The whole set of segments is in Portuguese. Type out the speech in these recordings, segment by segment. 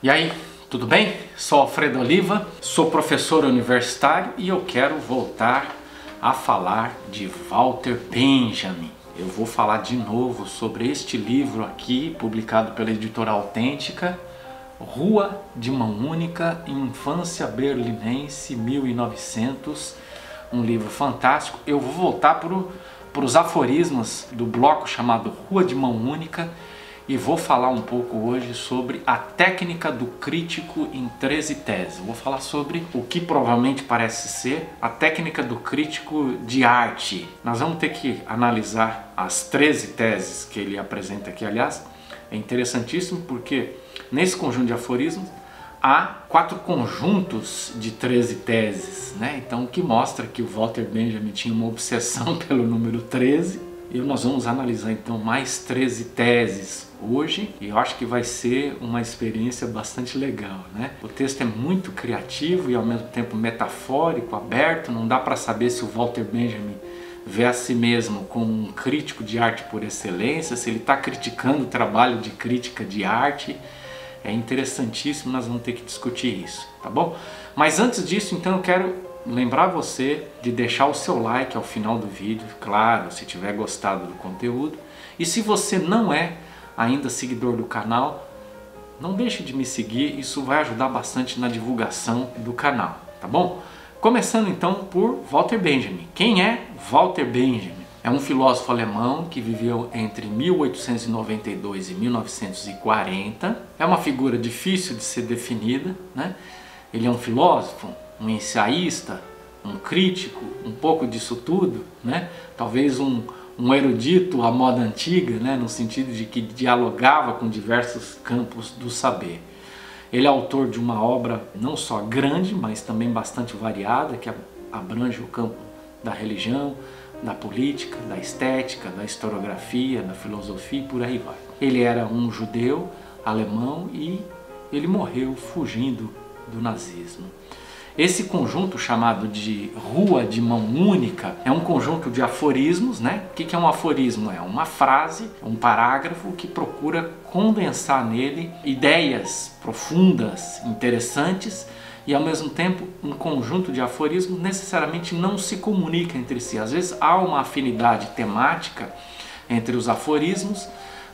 E aí, tudo bem? Sou Alfredo Oliva, sou professor universitário e eu quero voltar a falar de Walter Benjamin. Eu vou falar de novo sobre este livro aqui, publicado pela Editora Autêntica, Rua de Mão Única, Infância Berlinense, 1900, um livro fantástico. Eu vou voltar para os aforismos do bloco chamado Rua de Mão Única e vou falar um pouco hoje sobre a técnica do crítico em 13 teses. Eu vou falar sobre o que provavelmente parece ser a técnica do crítico de arte. Nós vamos ter que analisar as 13 teses que ele apresenta aqui. Aliás, é interessantíssimo porque nesse conjunto de aforismos há 4 conjuntos de 13 teses, né? Então, o que mostra que o Walter Benjamin tinha uma obsessão pelo número 13. E nós vamos analisar então mais 13 teses hoje e eu acho que vai ser uma experiência bastante legal, né? O texto é muito criativo e ao mesmo tempo metafórico, aberto, não dá para saber se o Walter Benjamin vê a si mesmo como um crítico de arte por excelência, se ele está criticando o trabalho de crítica de arte. É interessantíssimo, nós vamos ter que discutir isso, tá bom? Mas antes disso, então, eu quero lembrar você de deixar o seu like ao final do vídeo, claro, se tiver gostado do conteúdo. E se você não é ainda seguidor do canal, não deixe de me seguir, isso vai ajudar bastante na divulgação do canal, tá bom? Começando então por Walter Benjamin. Quem é Walter Benjamin? É um filósofo alemão que viveu entre 1892 e 1940. É uma figura difícil de ser definida, né? Ele é um filósofo, um ensaísta, um crítico, um pouco disso tudo, né? Talvez um erudito à moda antiga, né? No sentido de que dialogava com diversos campos do saber. Ele é autor de uma obra não só grande, mas também bastante variada, que abrange o campo da religião, da política, da estética, da historiografia, da filosofia e por aí vai. Ele era um judeu alemão e ele morreu fugindo do nazismo. Esse conjunto chamado de Rua de Mão Única é um conjunto de aforismos, né? O que é um aforismo? É uma frase, um parágrafo que procura condensar nele ideias profundas, interessantes, e ao mesmo tempo um conjunto de aforismos necessariamente não se comunica entre si. Às vezes há uma afinidade temática entre os aforismos,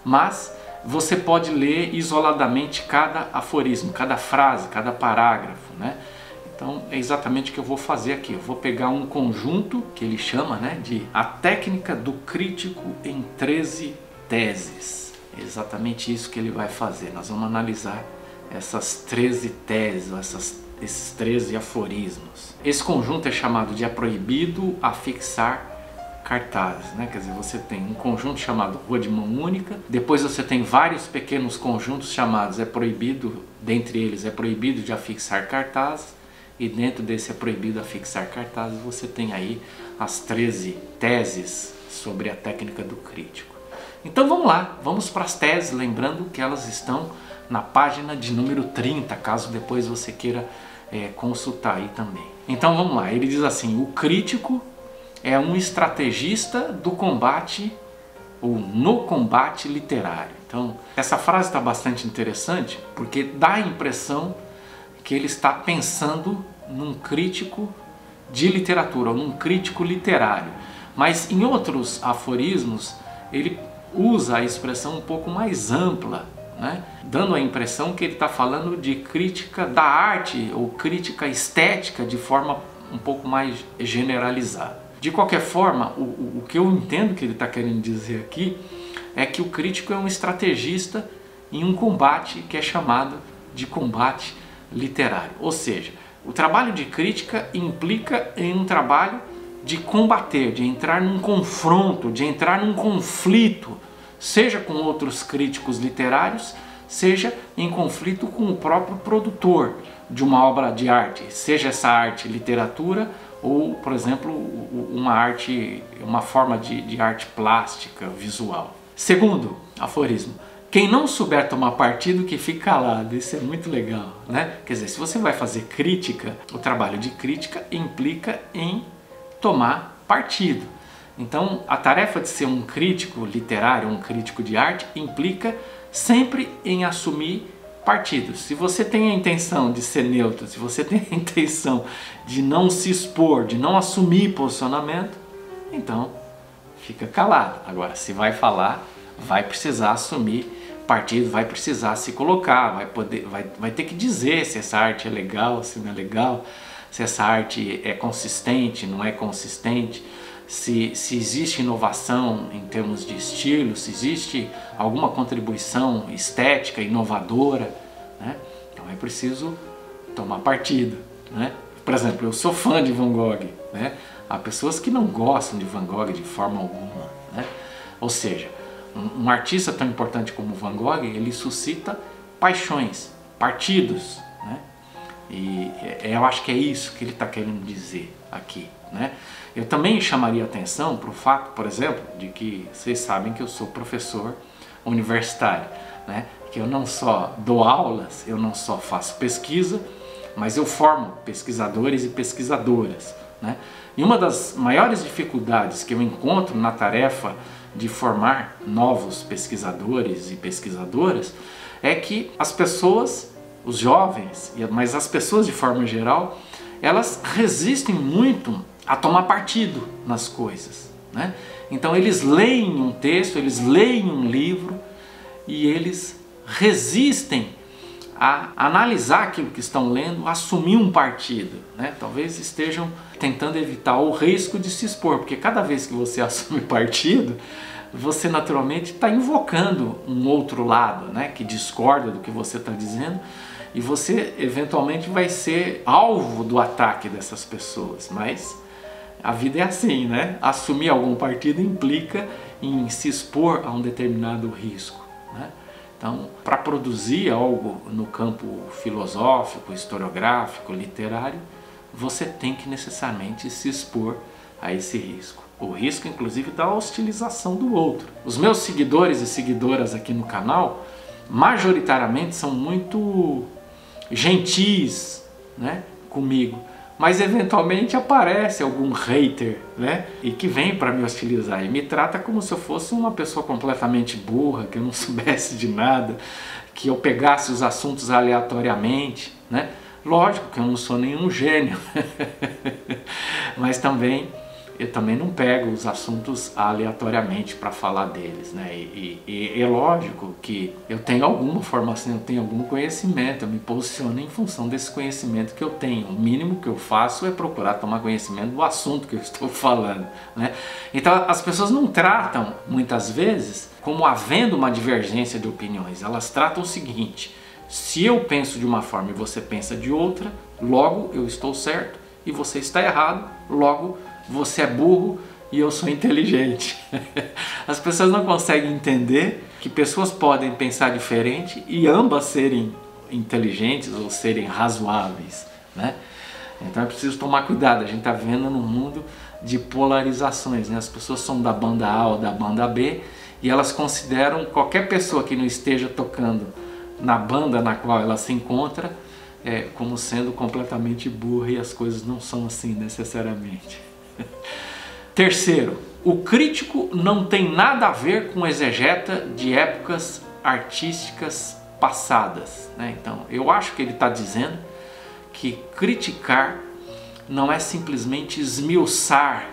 mas você pode ler isoladamente cada aforismo, cada frase, cada parágrafo, né? Então é exatamente o que eu vou fazer aqui. Eu vou pegar um conjunto que ele chama, né, de A Técnica do Crítico em 13 Teses. É exatamente isso que ele vai fazer. Nós vamos analisar essas 13 teses, esses 13 aforismos. Esse conjunto é chamado de É Proibido Afixar Cartazes, né? Quer dizer, você tem um conjunto chamado Rua de Mão Única, depois você tem vários pequenos conjuntos chamados É Proibido, dentre eles É Proibido de Afixar Cartazes, e dentro desse É Proibido Afixar Cartazes você tem aí as 13 teses sobre a técnica do crítico. Então vamos lá, vamos para as teses, lembrando que elas estão na página de número 30, caso depois você queira consultar aí também. Então vamos lá, ele diz assim: o crítico é um estrategista do combate ou no combate literário. Então essa frase está bastante interessante porque dá a impressão que ele está pensando num crítico de literatura, ou num crítico literário. Mas em outros aforismos ele usa a expressão um pouco mais ampla, né? Dando a impressão que ele está falando de crítica da arte ou crítica estética de forma um pouco mais generalizada. De qualquer forma, o que eu entendo que ele está querendo dizer aqui é que o crítico é um estrategista em um combate que é chamado de combate literário. Ou seja, o trabalho de crítica implica em um trabalho de combater, de entrar num confronto, de entrar num conflito, seja com outros críticos literários, seja em conflito com o próprio produtor de uma obra de arte, seja essa arte literatura ou, por exemplo, uma forma de arte plástica, visual. Segundo aforismo: quem não souber tomar partido, que fique calado. Isso é muito legal, né? Quer dizer, se você vai fazer crítica, o trabalho de crítica implica em tomar partido. Então, a tarefa de ser um crítico literário, um crítico de arte, implica sempre em assumir partido. Se você tem a intenção de ser neutro, se você tem a intenção de não se expor, de não assumir posicionamento, então fica calado. Agora, se vai falar, vai precisar assumir partido, vai precisar se colocar, vai ter que dizer se essa arte é legal, se não é legal, se essa arte é consistente, não é consistente, se existe inovação em termos de estilo, se existe alguma contribuição estética, inovadora, né? Então é preciso tomar partido, né? Por exemplo, eu sou fã de Van Gogh, né? Há pessoas que não gostam de Van Gogh de forma alguma, né? Ou seja, um artista tão importante como Van Gogh, ele suscita paixões, partidos, né? E eu acho que é isso que ele está querendo dizer aqui, né? Eu também chamaria atenção para o fato, por exemplo, de que vocês sabem que eu sou professor universitário, né? Que eu não só dou aulas, eu não só faço pesquisa, mas eu formo pesquisadores e pesquisadoras, né? E uma das maiores dificuldades que eu encontro na tarefa de formar novos pesquisadores e pesquisadoras é que as pessoas, os jovens, mas as pessoas de forma geral, elas resistem muito a tomar partido nas coisas, né? Então eles leem um texto, eles leem um livro e eles resistem a analisar aquilo que estão lendo, a assumir um partido, né? Talvez estejam tentando evitar o risco de se expor, porque cada vez que você assume partido, você naturalmente está invocando um outro lado, né? Que discorda do que você está dizendo, e você eventualmente vai ser alvo do ataque dessas pessoas. Mas a vida é assim, né? Assumir algum partido implica em se expor a um determinado risco, né? Então, para produzir algo no campo filosófico, historiográfico, literário, você tem que necessariamente se expor a esse risco. O risco, inclusive, da hostilização do outro. Os meus seguidores e seguidoras aqui no canal, majoritariamente, são muito gentis, né, comigo. Mas eventualmente aparece algum hater, né? E que vem para me hostilizar e me trata como se eu fosse uma pessoa completamente burra, que eu não soubesse de nada, que eu pegasse os assuntos aleatoriamente, né? Lógico que eu não sou nenhum gênio, mas eu também não pego os assuntos aleatoriamente para falar deles, né? E é lógico que eu tenho alguma formação, eu tenho algum conhecimento, eu me posiciono em função desse conhecimento que eu tenho. O mínimo que eu faço é procurar tomar conhecimento do assunto que eu estou falando, né? Então as pessoas não tratam, muitas vezes, como havendo uma divergência de opiniões. Elas tratam o seguinte: se eu penso de uma forma e você pensa de outra, logo eu estou certo e você está errado, logo você é burro e eu sou inteligente. As pessoas não conseguem entender que pessoas podem pensar diferente e ambas serem inteligentes ou serem razoáveis, né? Então é preciso tomar cuidado. A gente está vivendo num mundo de polarizações, né? As pessoas são da banda A ou da banda B e elas consideram qualquer pessoa que não esteja tocando na banda na qual ela se encontra como sendo completamente burra, e as coisas não são assim necessariamente. Terceiro, o crítico não tem nada a ver com exegeta de épocas artísticas passadas, né? Então, eu acho que ele está dizendo que criticar não é simplesmente esmiuçar,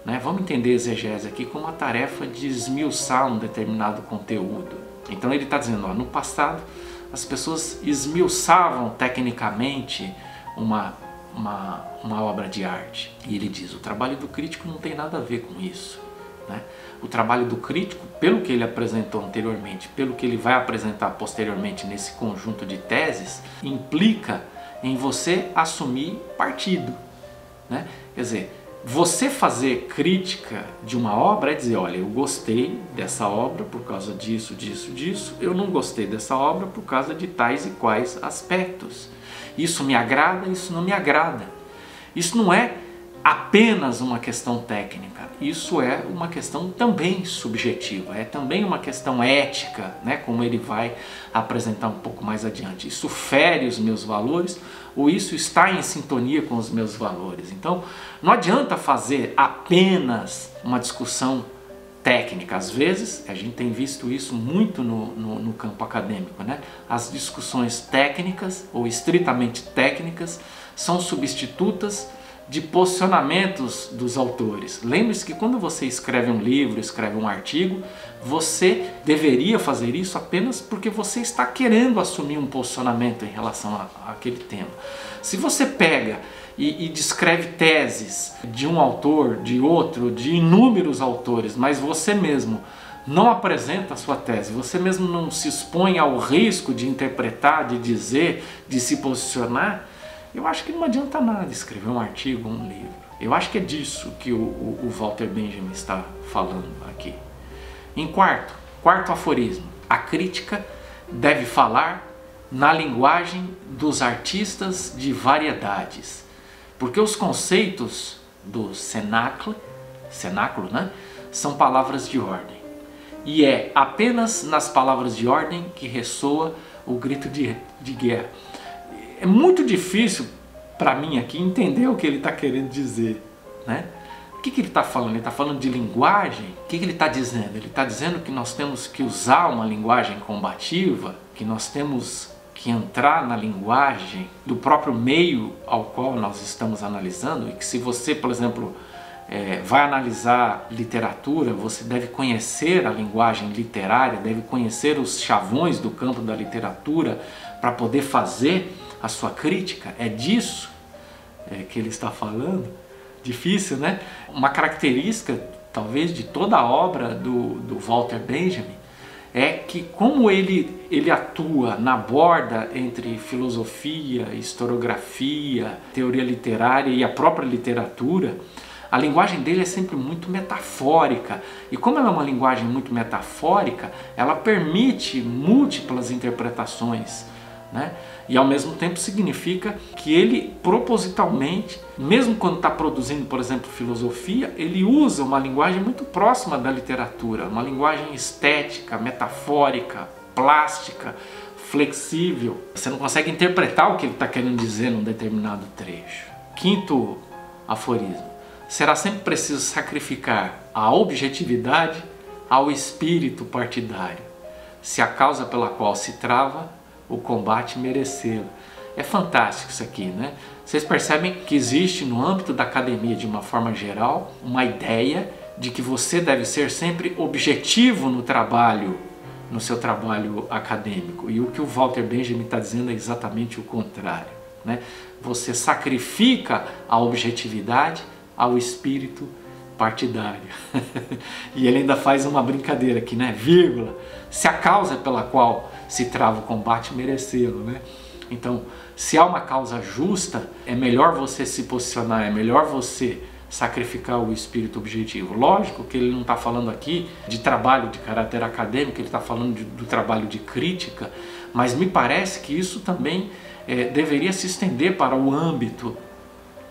né? Vamos entender exegese aqui como a tarefa de esmiuçar um determinado conteúdo. Então ele está dizendo, ó, no passado as pessoas esmiuçavam tecnicamente uma obra de arte. E ele diz, o trabalho do crítico não tem nada a ver com isso, né? O trabalho do crítico, pelo que ele apresentou anteriormente, pelo que ele vai apresentar posteriormente nesse conjunto de teses, implica em você assumir partido, né? Quer dizer, você fazer crítica de uma obra é dizer, olha, eu gostei dessa obra por causa disso, disso, disso, eu não gostei dessa obra por causa de tais e quais aspectos. Isso me agrada, isso não me agrada. Isso não é apenas uma questão técnica, isso é uma questão também subjetiva, é também uma questão ética, né, como ele vai apresentar um pouco mais adiante. Isso fere os meus valores ou isso está em sintonia com os meus valores? Então, não adianta fazer apenas uma discussão técnica. Às vezes, a gente tem visto isso muito no campo acadêmico, né? As discussões técnicas ou estritamente técnicas são substitutas de posicionamentos dos autores. Lembre-se que quando você escreve um livro, escreve um artigo, você deveria fazer isso apenas porque você está querendo assumir um posicionamento em relação àquele tema. Se você pega e descreve teses de um autor, de outro, de inúmeros autores, mas você mesmo não apresenta a sua tese, você mesmo não se expõe ao risco de interpretar, de dizer, de se posicionar, eu acho que não adianta nada escrever um artigo, um livro. Eu acho que é disso que o Walter Benjamin está falando aqui. Em quarto aforismo, a crítica deve falar na linguagem dos artistas de variedades, porque os conceitos do cenáculo, né, são palavras de ordem. E é apenas nas palavras de ordem que ressoa o grito de guerra. É muito difícil para mim aqui entender o que ele está querendo dizer, né? O que ele está falando? Ele está falando de linguagem? O que ele está dizendo? Ele está dizendo que nós temos que usar uma linguagem combativa, que nós temos que entrar na linguagem do próprio meio ao qual nós estamos analisando, e que se você, por exemplo, vai analisar literatura, você deve conhecer a linguagem literária, deve conhecer os chavões do campo da literatura para poder fazer a sua crítica. É disso que ele está falando. Difícil, né? Uma característica, talvez, de toda a obra do Walter Benjamin é que, como ele atua na borda entre filosofia, historiografia, teoria literária e a própria literatura, a linguagem dele é sempre muito metafórica. E como ela é uma linguagem muito metafórica, ela permite múltiplas interpretações, né? E ao mesmo tempo significa que ele propositalmente, mesmo quando está produzindo, por exemplo, filosofia, ele usa uma linguagem muito próxima da literatura, uma linguagem estética, metafórica, plástica, flexível. Você não consegue interpretar o que ele está querendo dizer num determinado trecho. Quinto aforismo: será sempre preciso sacrificar a objetividade ao espírito partidário, se a causa pela qual se trava o combate merecê-lo. É fantástico isso aqui, né? Vocês percebem que existe no âmbito da academia, de uma forma geral, uma ideia de que você deve ser sempre objetivo no seu trabalho acadêmico. E o que o Walter Benjamin está dizendo é exatamente o contrário, né? Você sacrifica a objetividade ao espírito partidário. E ele ainda faz uma brincadeira aqui, né? Vírgula. Se a causa pela qual se trava o combate merecê-lo, né? Então, se há uma causa justa, é melhor você se posicionar, é melhor você sacrificar o espírito objetivo. Lógico que ele não está falando aqui de trabalho de caráter acadêmico, ele está falando do trabalho de crítica, mas me parece que isso também deveria se estender para o âmbito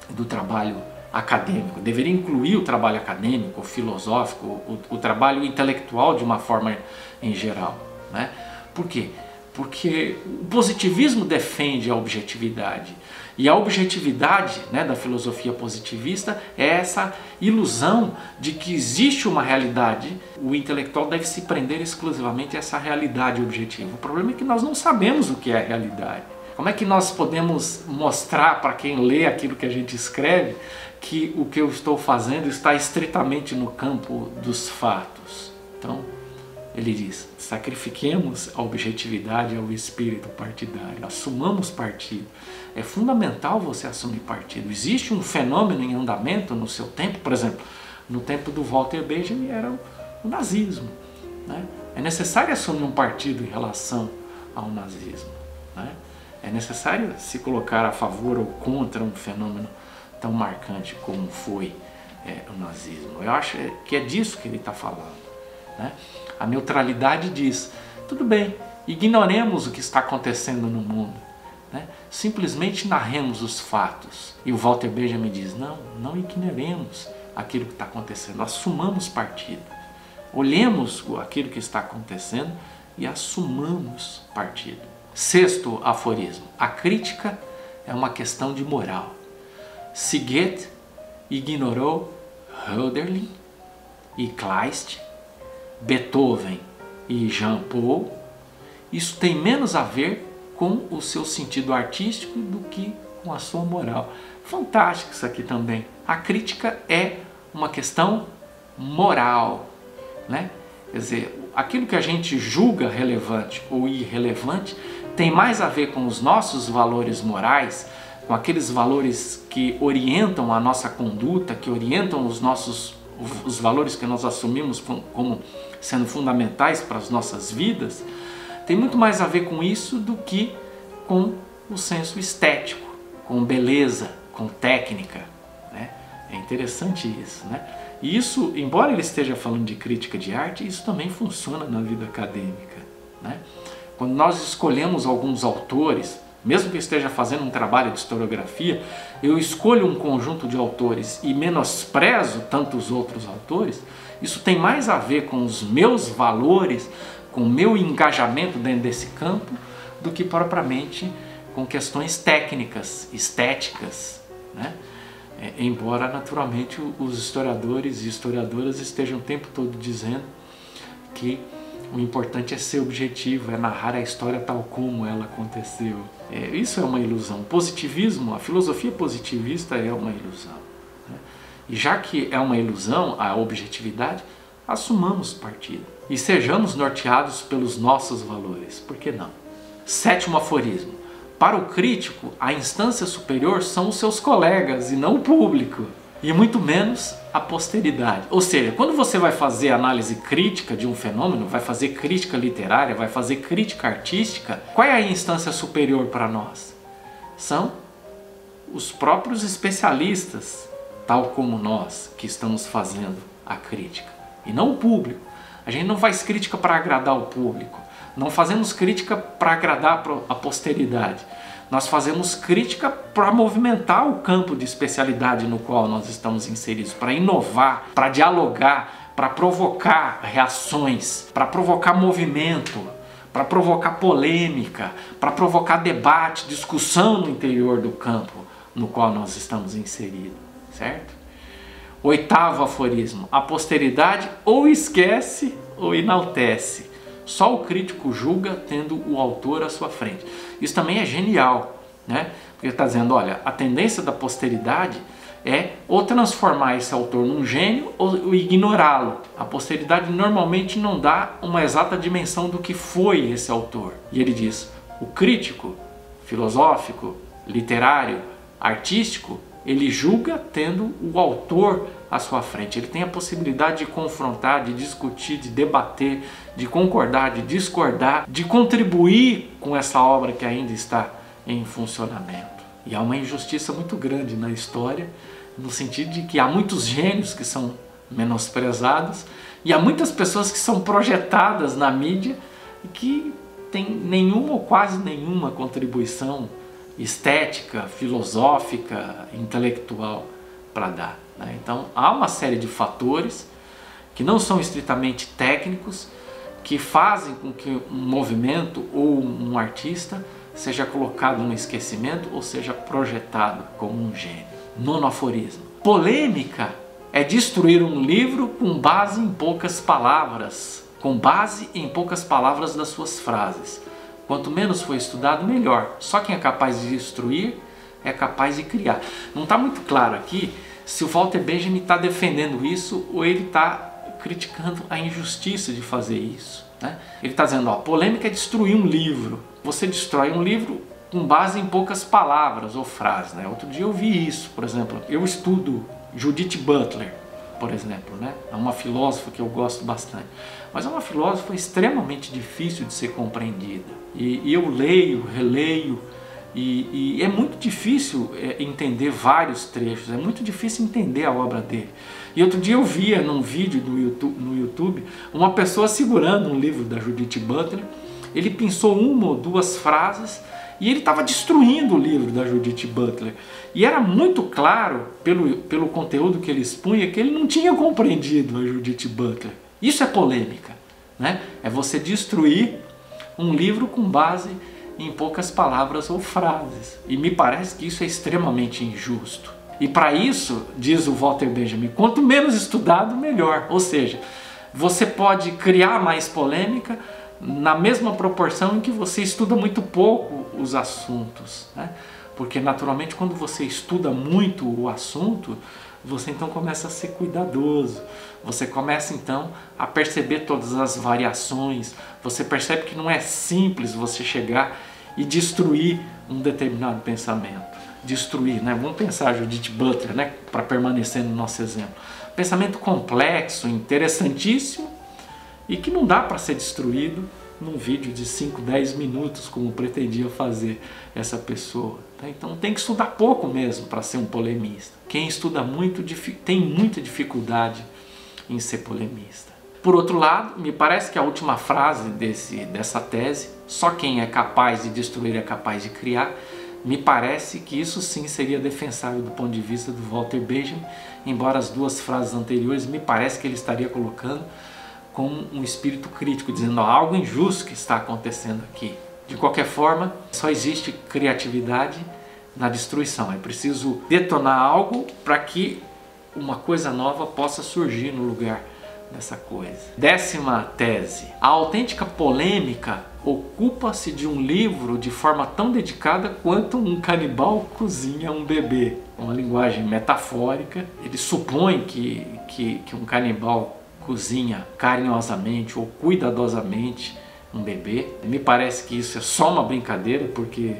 do trabalho acadêmico, deveria incluir o trabalho acadêmico, filosófico, o trabalho intelectual de uma forma em geral, né? Por quê? Porque o positivismo defende a objetividade, e a objetividade, né, da filosofia positivista é essa ilusão de que existe uma realidade. O intelectual deve se prender exclusivamente a essa realidade objetiva. O problema é que nós não sabemos o que é a realidade. Como é que nós podemos mostrar para quem lê aquilo que a gente escreve que o que eu estou fazendo está estritamente no campo dos fatos? Então, ele diz: sacrifiquemos a objetividade ao espírito partidário, assumamos partido. É fundamental você assumir partido. Existe um fenômeno em andamento no seu tempo, por exemplo, no tempo do Walter Benjamin era o nazismo, né? É necessário assumir um partido em relação ao nazismo, né? É necessário se colocar a favor ou contra um fenômeno tão marcante como foi o nazismo. Eu acho que é disso que ele está falando, né? A neutralidade diz: tudo bem, ignoremos o que está acontecendo no mundo, né? Simplesmente narremos os fatos. E o Walter Benjamin diz: não ignoremos aquilo que está acontecendo, assumamos partido. Olhemos aquilo que está acontecendo e assumamos partido. Sexto aforismo: a crítica é uma questão de moral. Se Goethe ignorou Hölderlin e Kleist, Beethoven e Jean Paul, isso tem menos a ver com o seu sentido artístico do que com a sua moral. Fantástico isso aqui também. A crítica é uma questão moral, né? Quer dizer, aquilo que a gente julga relevante ou irrelevante tem mais a ver com os nossos valores morais, com aqueles valores que orientam a nossa conduta, que orientam os valores que nós assumimos como sendo fundamentais para as nossas vidas, tem muito mais a ver com isso do que com o senso estético, com beleza, com técnica, né? É interessante isso, né? E isso, embora ele esteja falando de crítica de arte, isso também funciona na vida acadêmica, né? Quando nós escolhemos alguns autores, mesmo que eu esteja fazendo um trabalho de historiografia, eu escolho um conjunto de autores e menosprezo tantos outros autores, isso tem mais a ver com os meus valores, com o meu engajamento dentro desse campo, do que propriamente com questões técnicas, estéticas, né? Embora naturalmente os historiadores e historiadoras estejam o tempo todo dizendo que o importante é ser objetivo, é narrar a história tal como ela aconteceu. Isso é uma ilusão. O positivismo, a filosofia positivista é uma ilusão, né? E já que é uma ilusão a objetividade, assumamos partido e sejamos norteados pelos nossos valores. Por que não? 7º aforismo. Para o crítico, a instância superior são os seus colegas e não o público, e muito menos a posteridade. Ou seja, quando você vai fazer análise crítica de um fenômeno, vai fazer crítica literária, vai fazer crítica artística, qual é a instância superior para nós? São os próprios especialistas, tal como nós, que estamos fazendo a crítica, e não o público. A gente não faz crítica para agradar o público, não fazemos crítica para agradar a posteridade. Nós fazemos crítica para movimentar o campo de especialidade no qual nós estamos inseridos, para inovar, para dialogar, para provocar reações, para provocar movimento, para provocar polêmica, para provocar debate, discussão no interior do campo no qual nós estamos inseridos, certo? 8º aforismo. A posteridade ou esquece ou enaltece. Só o crítico julga tendo o autor à sua frente. Isso também é genial, né? Porque ele está dizendo, olha, a tendência da posteridade é ou transformar esse autor num gênio ou ignorá-lo. A posteridade normalmente não dá uma exata dimensão do que foi esse autor. E ele diz, o crítico filosófico, literário, artístico, ele julga tendo o autor à sua frente. Ele tem a possibilidade de confrontar, de discutir, de debater, de concordar, de discordar, de contribuir com essa obra que ainda está em funcionamento. E há uma injustiça muito grande na história, no sentido de que há muitos gênios que são menosprezados e há muitas pessoas que são projetadas na mídia e que têm nenhuma ou quase nenhuma contribuição estética, filosófica, intelectual para dar, né? Então há uma série de fatores que não são estritamente técnicos, que fazem com que um movimento ou um artista seja colocado no esquecimento ou seja projetado como um gênio. 9º aforismo. Polêmica é destruir um livro com base em poucas palavras, das suas frases. Quanto menos for estudado, melhor. Só quem é capaz de destruir é capaz de criar. Não está muito claro aqui se o Walter Benjamin está defendendo isso ou ele está criticando a injustiça de fazer isso, né? Ele está dizendo, ó, polêmica é destruir um livro. Você destrói um livro com base em poucas palavras ou frases, né? Outro dia eu vi isso, por exemplo. Eu estudo Judith Butler, por exemplo, né? É uma filósofa que eu gosto bastante. Mas é uma filósofa extremamente difícil de ser compreendida. E eu leio, releio, e é muito difícil entender vários trechos, é muito difícil entender a obra dele. E outro dia eu via num vídeo no YouTube uma pessoa segurando um livro da Judith Butler, ele pensou uma ou duas frases e ele estava destruindo o livro da Judith Butler. E era muito claro, pelo conteúdo que ele expunha, que ele não tinha compreendido a Judith Butler. Isso é polêmica, né? É você destruir um livro com base em poucas palavras ou frases. E me parece que isso é extremamente injusto. E para isso, diz o Walter Benjamin, quanto menos estudado, melhor. Ou seja, Você pode criar mais polêmica na mesma proporção em que você estuda muito pouco os assuntos, né? Porque naturalmente quando você estuda muito o assunto, você então começa a ser cuidadoso, você começa então a perceber todas as variações, você percebe que não é simples você chegar e destruir um determinado pensamento. Destruir, né? Vamos pensar Judith Butler, né? Para permanecer no nosso exemplo. Pensamento complexo, interessantíssimo e que não dá para ser destruído num vídeo de 5, 10 minutos, como pretendia fazer essa pessoa. Então tem que estudar pouco mesmo para ser um polemista. Quem estuda muito tem muita dificuldade em ser polemista. Por outro lado, me parece que a última frase dessa tese, só quem é capaz de destruir é capaz de criar, me parece que isso sim seria defensável do ponto de vista do Walter Benjamin, embora as duas frases anteriores me parece que ele estaria colocando com um espírito crítico, dizendo algo injusto que está acontecendo aqui. De qualquer forma, só existe criatividade na destruição. É preciso detonar algo para que uma coisa nova possa surgir no lugar dessa coisa. 10ª tese. A autêntica polêmica ocupa-se de um livro de forma tão dedicada quanto um canibal cozinha um bebê. Uma linguagem metafórica. Ele supõe que um canibal cozinha carinhosamente ou cuidadosamente um bebê. Me parece que isso é só uma brincadeira, porque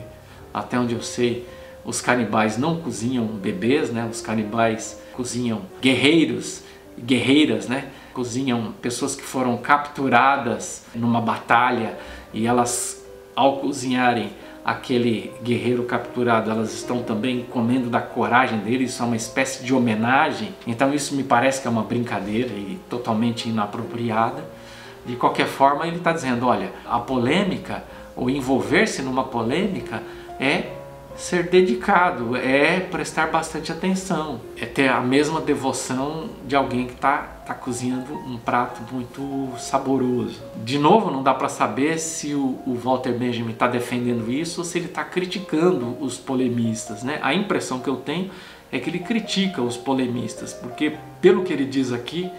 até onde eu sei, os canibais não cozinham bebês, né? Os canibais cozinham guerreiros e guerreiras, né? Cozinham pessoas que foram capturadas numa batalha e elas, ao cozinharem aquele guerreiro capturado, elas estão também comendo da coragem dele. Isso é uma espécie de homenagem. Então isso me parece que é uma brincadeira e totalmente inapropriada. De qualquer forma, ele está dizendo, olha, a polêmica, ou envolver-se numa polêmica, é ser dedicado, é prestar bastante atenção, é ter a mesma devoção de alguém que está cozinhando um prato muito saboroso. De novo, não dá para saber se o Walter Benjamin está defendendo isso ou se ele está criticando os polemistas, né? A impressão que eu tenho é que ele critica os polemistas, porque pelo que ele diz aqui,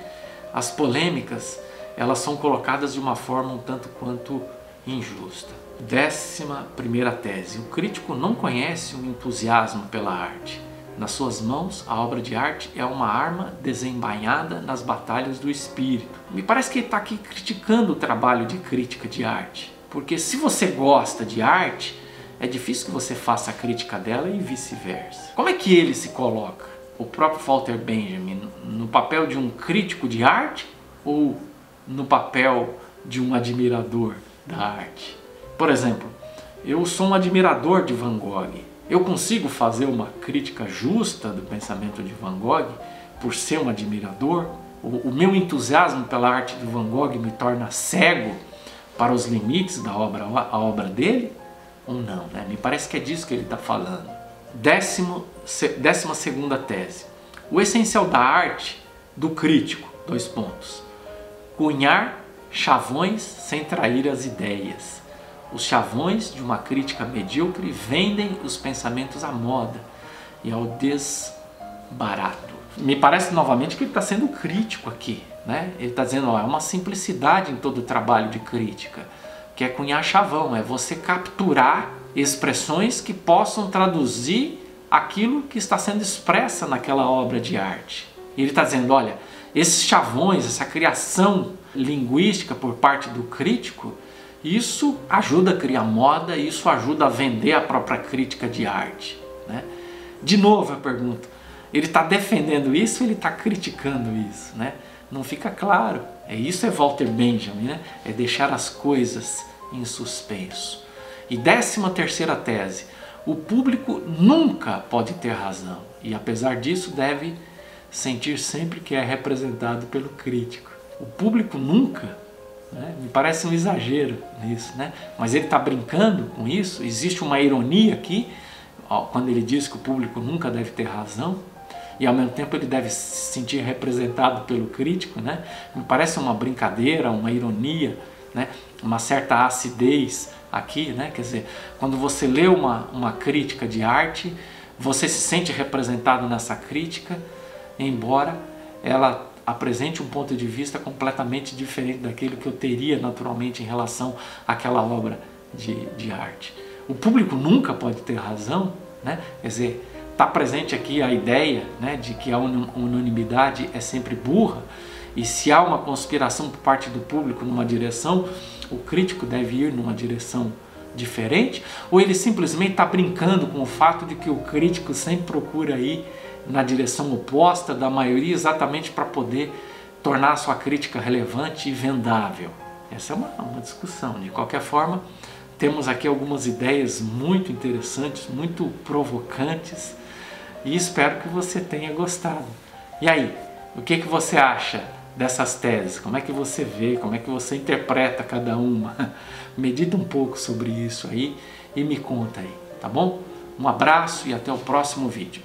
as polêmicas elas são colocadas de uma forma um tanto quanto injusta. 11ª tese. O crítico não conhece o entusiasmo pela arte. Nas suas mãos, a obra de arte é uma arma desembainhada nas batalhas do espírito. Me parece que ele está aqui criticando o trabalho de crítica de arte. Porque se você gosta de arte, é difícil que você faça a crítica dela e vice-versa. Como é que ele se coloca? O próprio Walter Benjamin, no papel de um crítico de arte ou no papel de um admirador da arte? Por exemplo, eu sou um admirador de Van Gogh. Eu consigo fazer uma crítica justa do pensamento de Van Gogh por ser um admirador? O meu entusiasmo pela arte de Van Gogh me torna cego para os limites da obra dele? Ou não, né? Me parece que é disso que ele está falando. 12ª tese. O essencial da arte do crítico, : cunhar chavões sem trair as ideias. Os chavões de uma crítica medíocre vendem os pensamentos à moda e ao desbarato. Me parece novamente que ele está sendo crítico aqui, né? Ele está dizendo, ó, é uma simplicidade em todo o trabalho de crítica, que é cunhar chavão, é você capturar expressões que possam traduzir aquilo que está sendo expressa naquela obra de arte. E ele está dizendo, olha, esses chavões, essa criação linguística por parte do crítico, isso ajuda a criar moda, isso ajuda a vender a própria crítica de arte, né? De novo eu pergunto, ele está defendendo isso ou ele está criticando isso, né? Não fica claro. Isso é Walter Benjamin, né? É deixar as coisas em suspenso. E 13ª tese, o público nunca pode ter razão e apesar disso deve sentir sempre que é representado pelo crítico. O público nunca, né? Me parece um exagero nisso, né? Mas ele está brincando com isso. Existe uma ironia aqui, quando ele diz que o público nunca deve ter razão e ao mesmo tempo ele deve se sentir representado pelo crítico, né? Me parece uma brincadeira, uma ironia, né? Uma certa acidez aqui, né? Quer dizer, quando você lê uma crítica de arte, você se sente representado nessa crítica, embora ela apresente um ponto de vista completamente diferente daquilo que eu teria naturalmente em relação àquela obra de arte. O público nunca pode ter razão, né? Quer dizer, está presente aqui a ideia, né, de que a unanimidade é sempre burra, e se há uma conspiração por parte do público numa direção, o crítico deve ir numa direção diferente, ou ele simplesmente está brincando com o fato de que o crítico sempre procura ir na direção oposta da maioria exatamente para poder tornar a sua crítica relevante e vendável. Essa é uma discussão. De qualquer forma, temos aqui algumas ideias muito interessantes, muito provocantes, e espero que você tenha gostado. E aí, o que você acha dessas teses? Como é que você vê, como é que você interpreta cada uma? Medita um pouco sobre isso aí e me conta aí, tá bom? Um abraço e até o próximo vídeo.